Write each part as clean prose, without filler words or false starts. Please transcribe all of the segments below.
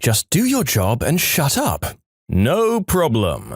Just do your job and shut up. No problem.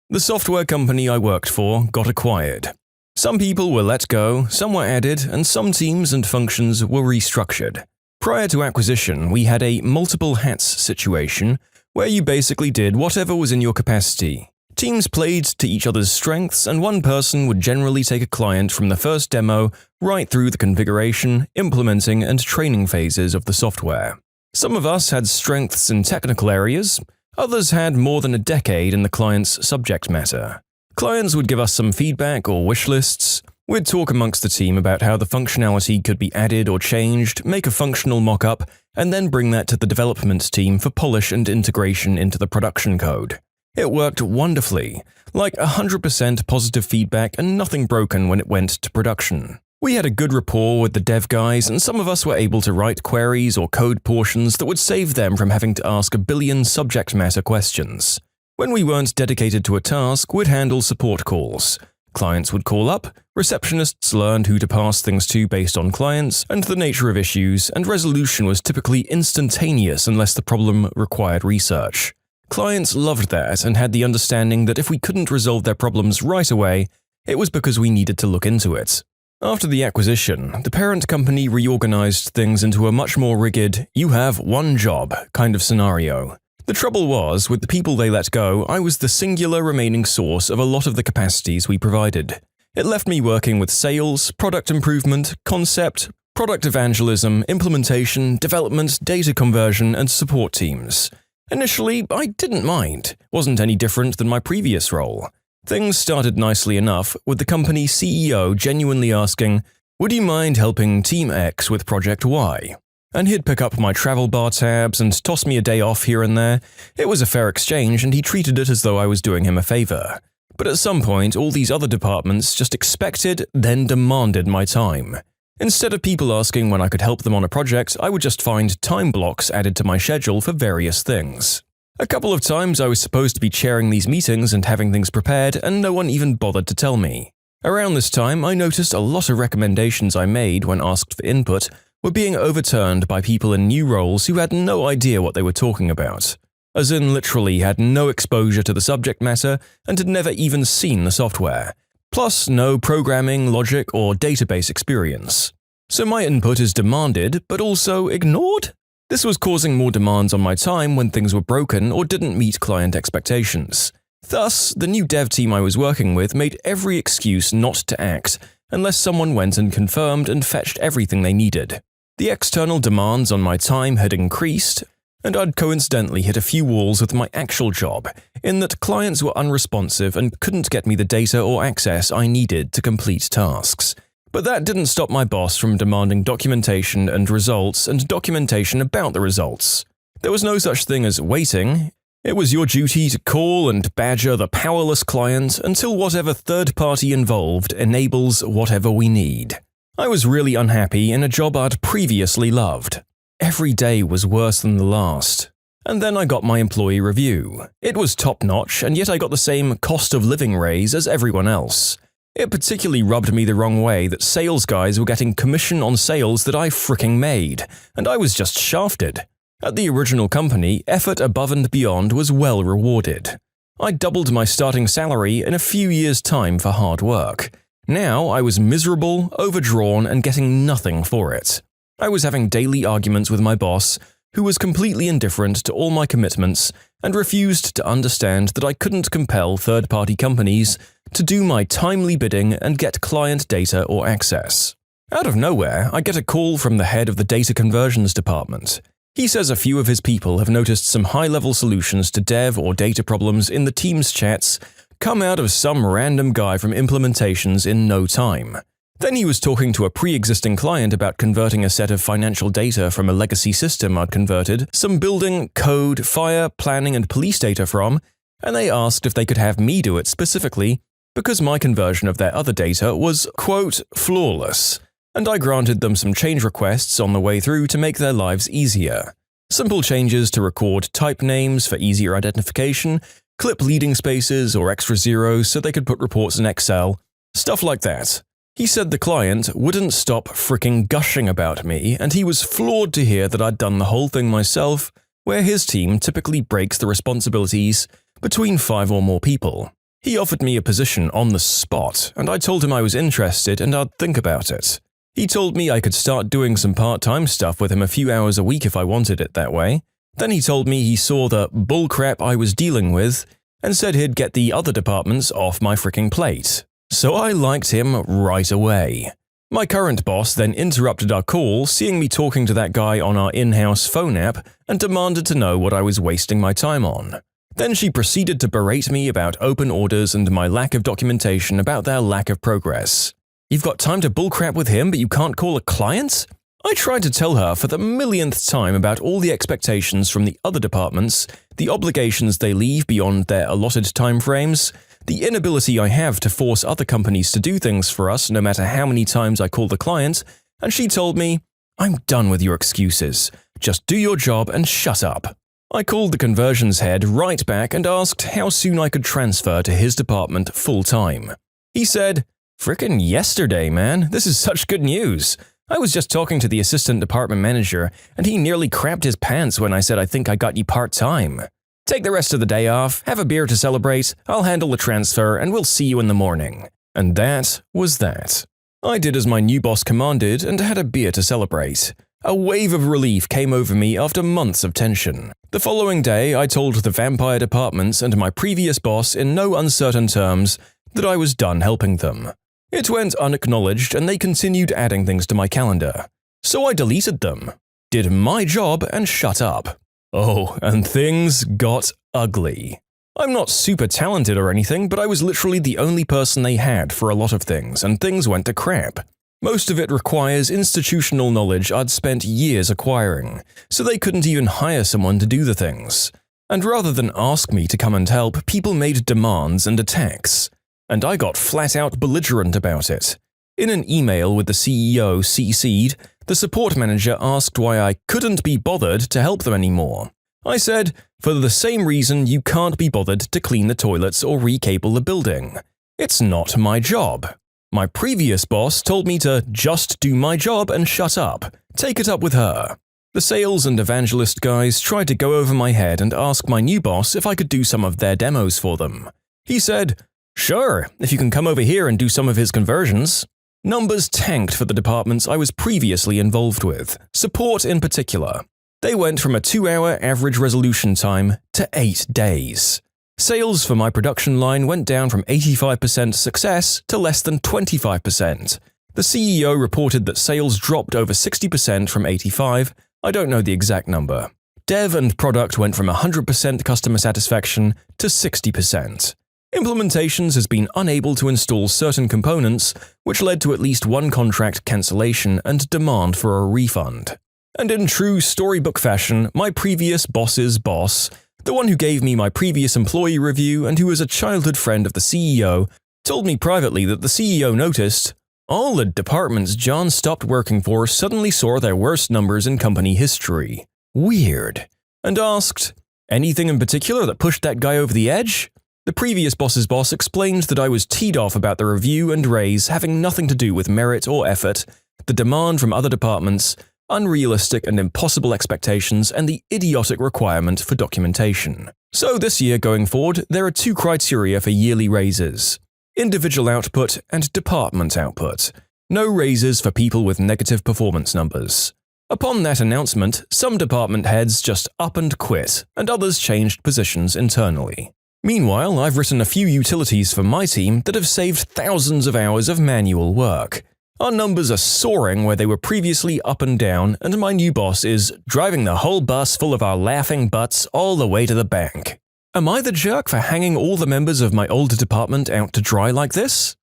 The software company I worked for got acquired. Some people were let go, some were added, and some teams and functions were restructured. Prior to acquisition, we had a multiple hats situation where you basically did whatever was in your capacity. Teams played to each other's strengths, and one person would generally take a client from the first demo right through the configuration, implementing, and training phases of the software. Some of us had strengths in technical areas, others had more than a decade in the client's subject matter. Clients would give us some feedback or wish lists. We'd talk amongst the team about how the functionality could be added or changed, make a functional mock-up, and then bring that to the development team for polish and integration into the production code. It worked wonderfully, like 100% positive feedback and nothing broken when it went to production. We had a good rapport with the dev guys, and some of us were able to write queries or code portions that would save them from having to ask a billion subject matter questions. When we weren't dedicated to a task, we'd handle support calls. Clients would call up, receptionists learned who to pass things to based on clients and the nature of issues, and resolution was typically instantaneous unless the problem required research. Clients loved that and had the understanding that if we couldn't resolve their problems right away, it was because we needed to look into it. After the acquisition, the parent company reorganized things into a much more rigid, you have one job kind of scenario. The trouble was, with the people they let go, I was the singular remaining source of a lot of the capacities we provided. It left me working with sales, product improvement, concept, product evangelism, implementation, development, data conversion, and support teams. Initially, I didn't mind. Wasn't any different than my previous role. Things started nicely enough, with the company CEO genuinely asking, "Would you mind helping Team X with Project Y?" And he'd pick up my travel bar tabs and toss me a day off here and there. It was a fair exchange, and he treated it as though I was doing him a favor. But at some point, all these other departments just expected, then demanded my time. Instead of people asking when I could help them on a project, I would just find time blocks added to my schedule for various things. A couple of times I was supposed to be chairing these meetings and having things prepared, and no one even bothered to tell me. Around this time, I noticed a lot of recommendations I made when asked for input were being overturned by people in new roles who had no idea what they were talking about. As in literally had no exposure to the subject matter and had never even seen the software. Plus no programming, logic, or database experience. So my input is demanded, but also ignored? This was causing more demands on my time when things were broken or didn't meet client expectations. Thus, the new dev team I was working with made every excuse not to act, unless someone went and confirmed and fetched everything they needed. The external demands on my time had increased, and I'd coincidentally hit a few walls with my actual job, in that clients were unresponsive and couldn't get me the data or access I needed to complete tasks. But that didn't stop my boss from demanding documentation and results and documentation about the results. There was no such thing as waiting. It was your duty to call and badger the powerless client until whatever third party involved enables whatever we need. I was really unhappy in a job I'd previously loved. Every day was worse than the last. And then I got my employee review. It was top-notch, and yet I got the same cost of living raise as everyone else. It particularly rubbed me the wrong way that sales guys were getting commission on sales that I fricking made, and I was just shafted. At the original company, effort above and beyond was well rewarded. I doubled my starting salary in a few years' time for hard work. Now I was miserable, overdrawn, and getting nothing for it. I was having daily arguments with my boss, who was completely indifferent to all my commitments and refused to understand that I couldn't compel third-party companies to do my timely bidding and get client data or access. Out of nowhere, I get a call from the head of the data conversions department. He says a few of his people have noticed some high-level solutions to dev or data problems in the Teams chats come out of some random guy from implementations in no time. Then he was talking to a pre-existing client about converting a set of financial data from a legacy system I'd converted some building, code, fire, planning, and police data from, and they asked if they could have me do it specifically because my conversion of their other data was, quote, flawless, and I granted them some change requests on the way through to make their lives easier. Simple changes to record type names for easier identification, clip leading spaces or extra zeros so they could put reports in Excel, stuff like that. He said the client wouldn't stop fricking gushing about me, and he was floored to hear that I'd done the whole thing myself where his team typically breaks the responsibilities between 5 or more people. He offered me a position on the spot, and I told him I was interested and I'd think about it. He told me I could start doing some part-time stuff with him a few hours a week if I wanted it that way. Then he told me he saw the bullcrap I was dealing with and said he'd get the other departments off my freaking plate. So I liked him right away. My current boss then interrupted our call, seeing me talking to that guy on our in-house phone app, and demanded to know what I was wasting my time on. Then she proceeded to berate me about open orders and my lack of documentation about their lack of progress. You've got time to bullcrap with him, but you can't call a client? I tried to tell her for the millionth time about all the expectations from the other departments, the obligations they leave beyond their allotted timeframes, the inability I have to force other companies to do things for us no matter how many times I call the client, and she told me, "I'm done with your excuses. Just do your job and shut up." I called the conversions head right back and asked how soon I could transfer to his department full-time. He said, "Frickin' yesterday, man. This is such good news. I was just talking to the assistant department manager, and he nearly crapped his pants when I said I think I got you part-time. Take the rest of the day off, have a beer to celebrate, I'll handle the transfer, and we'll see you in the morning." And that was that. I did as my new boss commanded and had a beer to celebrate. A wave of relief came over me after months of tension. The following day, I told the vampire departments and my previous boss in no uncertain terms that I was done helping them. It went unacknowledged and they continued adding things to my calendar. So I deleted them, did my job, and shut up. Oh, and things got ugly. I'm not super talented or anything, but I was literally the only person they had for a lot of things, and things went to crap. Most of it requires institutional knowledge I'd spent years acquiring, so they couldn't even hire someone to do the things. And rather than ask me to come and help, people made demands and attacks. And I got flat-out belligerent about it. In an email with the CEO CC'd, the support manager asked why I couldn't be bothered to help them anymore. I said, for the same reason you can't be bothered to clean the toilets or recable the building. It's not my job. My previous boss told me to just do my job and shut up. Take it up with her. The sales and evangelist guys tried to go over my head and ask my new boss if I could do some of their demos for them. He said, "Sure, if you can come over here and do some of his conversions." Numbers tanked for the departments I was previously involved with, support in particular. They went from a 2-hour average resolution time to 8 days. Sales for my production line went down from 85% success to less than 25%. The CEO reported that sales dropped over 60% from 85%, I don't know the exact number. Dev and product went from 100% customer satisfaction to 60%. Implementations has been unable to install certain components, which led to at least one contract cancellation and demand for a refund. And in true storybook fashion, my previous boss's boss, the one who gave me my previous employee review and who was a childhood friend of the CEO, told me privately that the CEO noticed, all the departments John stopped working for suddenly saw their worst numbers in company history. Weird. And asked, anything in particular that pushed that guy over the edge? The previous boss's boss explained that I was teed off about the review and raise having nothing to do with merit or effort, the demand from other departments, unrealistic and impossible expectations, and the idiotic requirement for documentation. So this year going forward, there are 2 criteria for yearly raises: individual output and department output. No raises for people with negative performance numbers. Upon that announcement, some department heads just up and quit, and others changed positions internally. Meanwhile, I've written a few utilities for my team that have saved thousands of hours of manual work. Our numbers are soaring where they were previously up and down, and my new boss is driving the whole bus full of our laughing butts all the way to the bank. Am I the jerk for hanging all the members of my old department out to dry like this?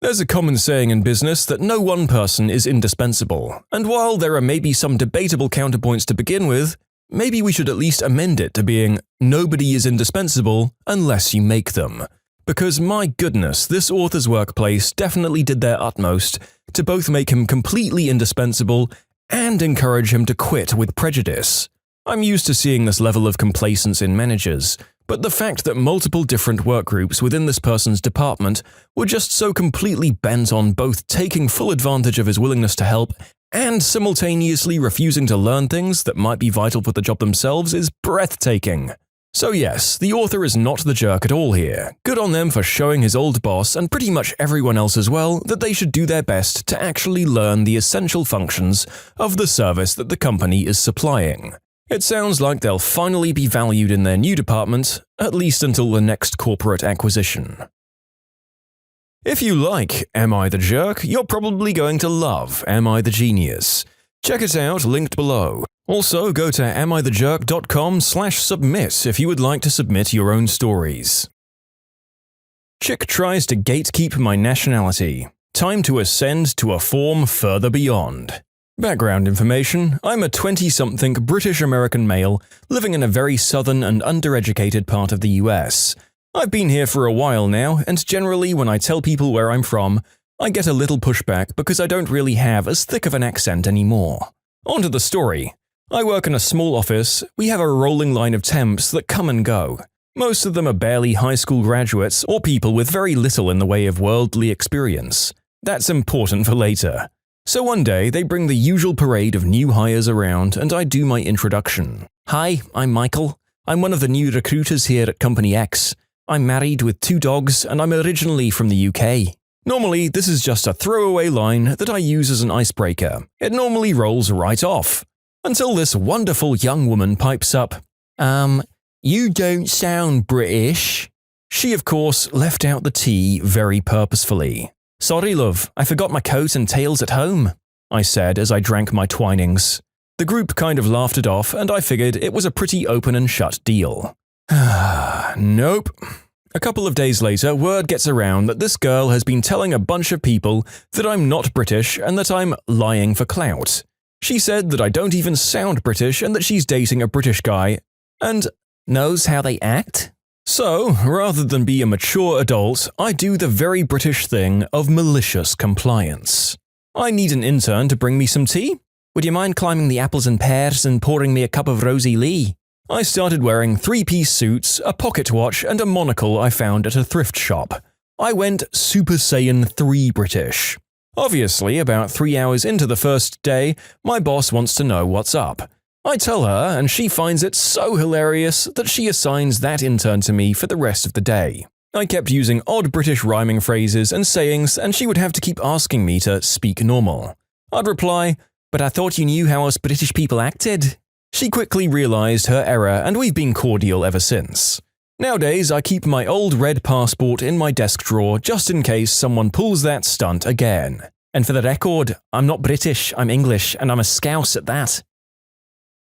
There's a common saying in business that no one person is indispensable, and while there are maybe some debatable counterpoints to begin with, maybe we should at least amend it to being, nobody is indispensable unless you make them. Because my goodness, this author's workplace definitely did their utmost to both make him completely indispensable and encourage him to quit with prejudice. I'm used to seeing this level of complacence in managers, but the fact that multiple different work groups within this person's department were just so completely bent on both taking full advantage of his willingness to help and simultaneously refusing to learn things that might be vital for the job themselves is breathtaking. So yes, the author is not the jerk at all here. Good on them for showing his old boss and pretty much everyone else as well that they should do their best to actually learn the essential functions of the service that the company is supplying. It sounds like they'll finally be valued in their new department, at least until the next corporate acquisition. If you like Am I the Jerk, you're probably going to love Am I the Genius. Check it out, linked below. Also, go to amithejerk.com/submit if you would like to submit your own stories. Chick tries to gatekeep my nationality. Time to ascend to a form further beyond. Background information: I'm a 20-something British-American male living in a very southern and undereducated part of the US. I've been here for a while now, and generally when I tell people where I'm from, I get a little pushback because I don't really have as thick of an accent anymore. On to the story. I work in a small office. We have a rolling line of temps that come and go. Most of them are barely high school graduates or people with very little in the way of worldly experience. That's important for later. So one day, they bring the usual parade of new hires around and I do my introduction. Hi, I'm Michael. I'm one of the new recruiters here at Company X. I'm married with 2 dogs and I'm originally from the UK. Normally, this is just a throwaway line that I use as an icebreaker. It normally rolls right off. Until this wonderful young woman pipes up, you don't sound British. She, of course, left out the T very purposefully. Sorry, love, I forgot my coat and tails at home, I said as I drank my Twinings. The group kind of laughed it off and I figured it was a pretty open and shut deal. Nope. A couple of days later, word gets around that this girl has been telling a bunch of people that I'm not British and that I'm lying for clout. She said that I don't even sound British and that she's dating a British guy and knows how they act. So, rather than be a mature adult, I do the very British thing of malicious compliance. I need an intern to bring me some tea. Would you mind climbing the apples and pears and pouring me a cup of Rosie Lee? I started wearing 3-piece suits, a pocket watch, and a monocle I found at a thrift shop. I went Super Saiyan 3 British. Obviously, about 3 hours into the first day, my boss wants to know what's up. I tell her, and she finds it so hilarious that she assigns that intern to me for the rest of the day. I kept using odd British rhyming phrases and sayings, and she would have to keep asking me to speak normal. I'd reply, "But I thought you knew how us British people acted." She quickly realized her error, and we've been cordial ever since. Nowadays, I keep my old red passport in my desk drawer just in case someone pulls that stunt again. And for the record, I'm not British, I'm English, and I'm a Scouse at that.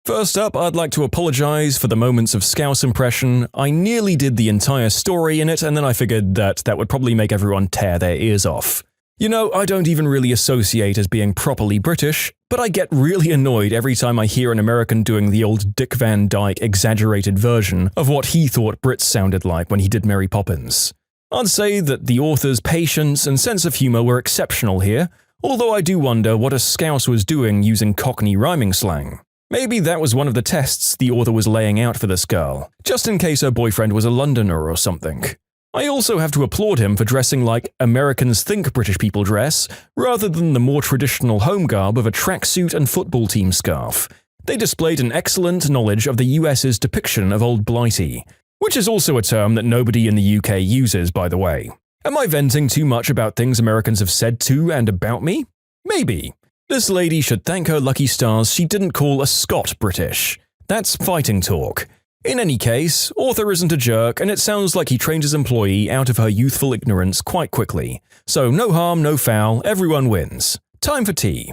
First up, I'd like to apologize for the moments of Scouse impression. I nearly did the entire story in it, and then I figured that would probably make everyone tear their ears off. You know, I don't even really associate as being properly British, but I get really annoyed every time I hear an American doing the old Dick Van Dyke exaggerated version of what he thought Brits sounded like when he did Mary Poppins. I'd say that the author's patience and sense of humor were exceptional here, although I do wonder what a Scouse was doing using Cockney rhyming slang. Maybe that was one of the tests the author was laying out for this girl, just in case her boyfriend was a Londoner or something. I also have to applaud him for dressing like Americans think British people dress, rather than the more traditional home garb of a tracksuit and football team scarf. They displayed an excellent knowledge of the US's depiction of Old Blighty, which is also a term that nobody in the UK uses, by the way. Am I venting too much about things Americans have said to and about me? Maybe. This lady should thank her lucky stars she didn't call a Scot British. That's fighting talk. In any case, author isn't a jerk, and it sounds like he trained his employee out of her youthful ignorance quite quickly. So no harm, no foul, everyone wins. Time for tea.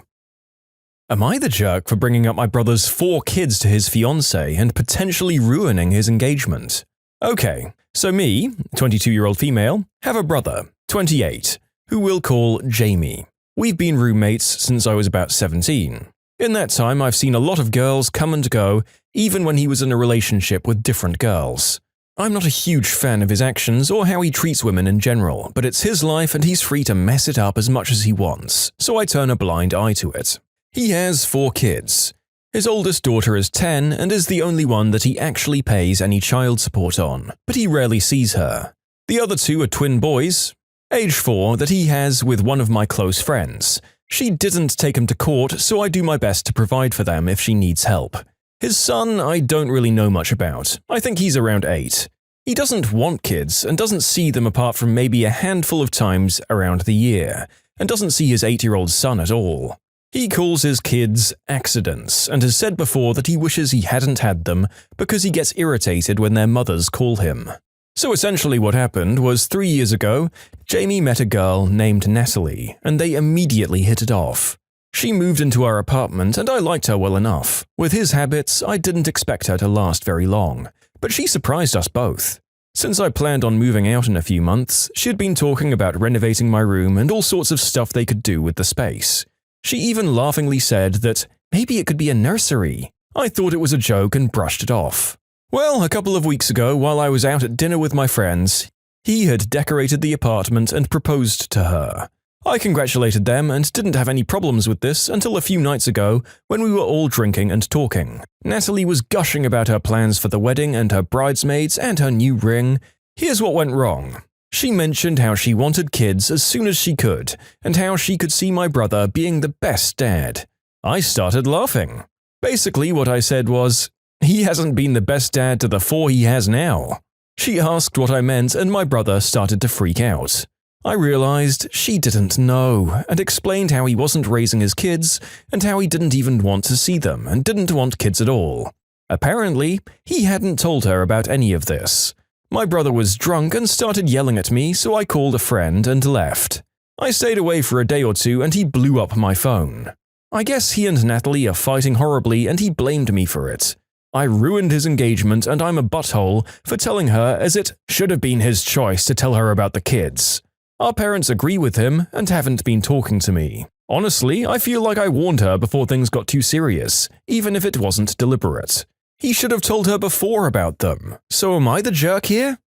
Am I the jerk for bringing up my brother's 4 kids to his fiancée and potentially ruining his engagement? Okay, so me, 22-year-old female, have a brother, 28, who we'll call Jamie. We've been roommates since I was about 17. In that time, I've seen a lot of girls come and go, even when he was in a relationship with different girls. I'm not a huge fan of his actions or how he treats women in general, but it's his life and he's free to mess it up as much as he wants, so I turn a blind eye to it. He has 4 kids. His oldest daughter is 10 and is the only one that he actually pays any child support on, but he rarely sees her. The other 2 are twin boys, age 4, that he has with one of my close friends. She didn't take him to court, so I do my best to provide for them if she needs help. His son, I don't really know much about. I think he's around 8. He doesn't want kids and doesn't see them apart from maybe a handful of times around the year, and doesn't see his 8-year-old son at all. He calls his kids accidents and has said before that he wishes he hadn't had them because he gets irritated when their mothers call him. So essentially what happened was 3 years ago, Jamie met a girl named Natalie, and they immediately hit it off. She moved into our apartment and I liked her well enough. With his habits, I didn't expect her to last very long, but she surprised us both. Since I planned on moving out in a few months, she'd been talking about renovating my room and all sorts of stuff they could do with the space. She even laughingly said that maybe it could be a nursery. I thought it was a joke and brushed it off. Well, a couple of weeks ago, while I was out at dinner with my friends, he had decorated the apartment and proposed to her. I congratulated them and didn't have any problems with this until a few nights ago when we were all drinking and talking. Natalie was gushing about her plans for the wedding and her bridesmaids and her new ring. Here's what went wrong. She mentioned how she wanted kids as soon as she could, and how she could see my brother being the best dad. I started laughing. Basically, what I said was, he hasn't been the best dad to the 4 he has now. She asked what I meant, and my brother started to freak out. I realized she didn't know, and explained how he wasn't raising his kids, and how he didn't even want to see them, and didn't want kids at all. Apparently, he hadn't told her about any of this. My brother was drunk and started yelling at me, so I called a friend and left. I stayed away for a day or two and he blew up my phone. I guess he and Natalie are fighting horribly and he blamed me for it. I ruined his engagement and I'm a butthole for telling her, as it should have been his choice to tell her about the kids. Our parents agree with him and haven't been talking to me. Honestly, I feel like I warned her before things got too serious, even if it wasn't deliberate. He should have told her before about them. So am I the jerk here?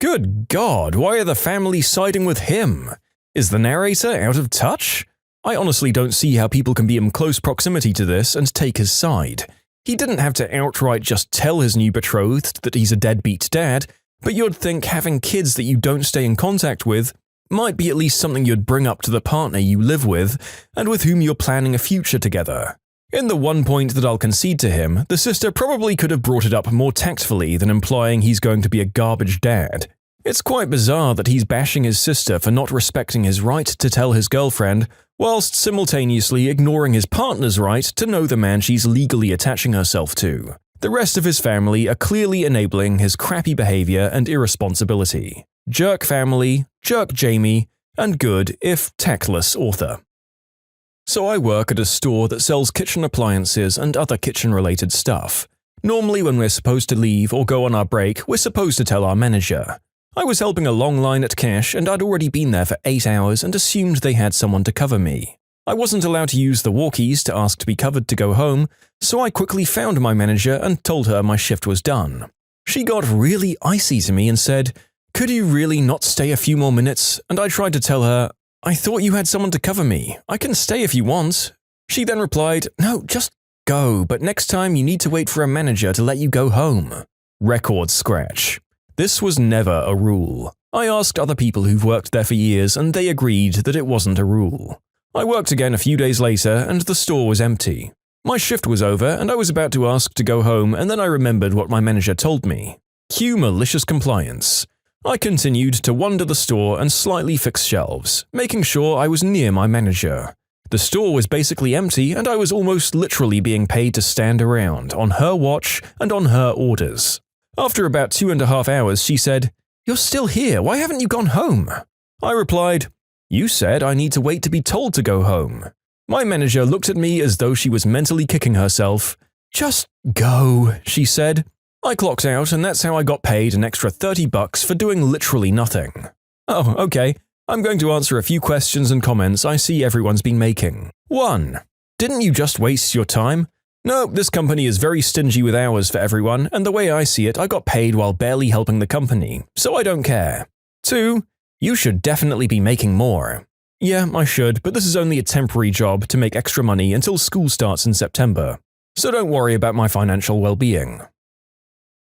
Good God, why are the family siding with him? Is the narrator out of touch? I honestly don't see how people can be in close proximity to this and take his side. He didn't have to outright just tell his new betrothed that he's a deadbeat dad, but you'd think having kids that you don't stay in contact with might be at least something you'd bring up to the partner you live with and with whom you're planning a future together. In the one point that I'll concede to him, the sister probably could have brought it up more tactfully than implying he's going to be a garbage dad. It's quite bizarre that he's bashing his sister for not respecting his right to tell his girlfriend, whilst simultaneously ignoring his partner's right to know the man she's legally attaching herself to. The rest of his family are clearly enabling his crappy behavior and irresponsibility. Jerk family, jerk Jamie, and good, if tactless, author. So I work at a store that sells kitchen appliances and other kitchen-related stuff. Normally when we're supposed to leave or go on our break, we're supposed to tell our manager. I was helping a long line at cash and I'd already been there for 8 hours and assumed they had someone to cover me. I wasn't allowed to use the walkies to ask to be covered to go home, so I quickly found my manager and told her my shift was done. She got really icy to me and said, "Could you really not stay a few more minutes?" And I tried to tell her, "I thought you had someone to cover me. I can stay if you want." She then replied, "No, just go, but next time you need to wait for a manager to let you go home." Record scratch. This was never a rule. I asked other people who've worked there for years and they agreed that it wasn't a rule. I worked again a few days later and the store was empty. My shift was over and I was about to ask to go home and then I remembered what my manager told me. Cue malicious compliance. I continued to wander the store and slightly fix shelves, making sure I was near my manager. The store was basically empty and I was almost literally being paid to stand around, on her watch and on her orders. After about 2.5 hours, she said, "You're still here, why haven't you gone home?" I replied, "You said I need to wait to be told to go home." My manager looked at me as though she was mentally kicking herself. "Just go," she said. I clocked out and that's how I got paid an extra $30 for doing literally nothing. Oh, okay. I'm going to answer a few questions and comments I see everyone's been making. 1. Didn't you just waste your time? No, this company is very stingy with hours for everyone, and the way I see it, I got paid while barely helping the company, so I don't care. 2. You should definitely be making more. Yeah, I should, but this is only a temporary job to make extra money until school starts in September, so don't worry about my financial well-being.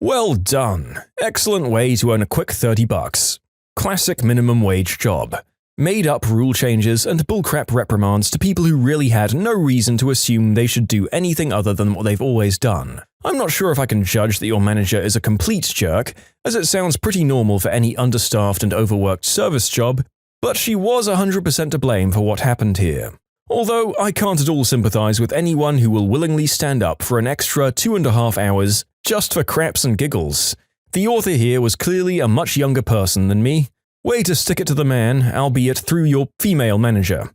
Well done. Excellent way to earn a quick $30. Classic minimum wage job. Made up rule changes and bullcrap reprimands to people who really had no reason to assume they should do anything other than what they've always done. I'm not sure if I can judge that your manager is a complete jerk, as it sounds pretty normal for any understaffed and overworked service job, but she was 100% to blame for what happened here. Although I can't at all sympathize with anyone who will willingly stand up for an extra 2.5 hours just for craps and giggles. The author here was clearly a much younger person than me. Way to stick it to the man, albeit through your female manager.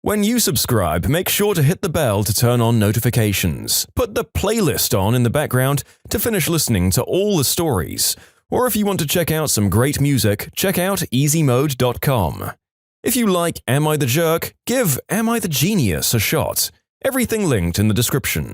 When you subscribe, make sure to hit the bell to turn on notifications. Put the playlist on in the background to finish listening to all the stories. Or if you want to check out some great music, check out easymode.com. If you like Am I the Jerk, give Am I the Genius a shot. Everything linked in the description.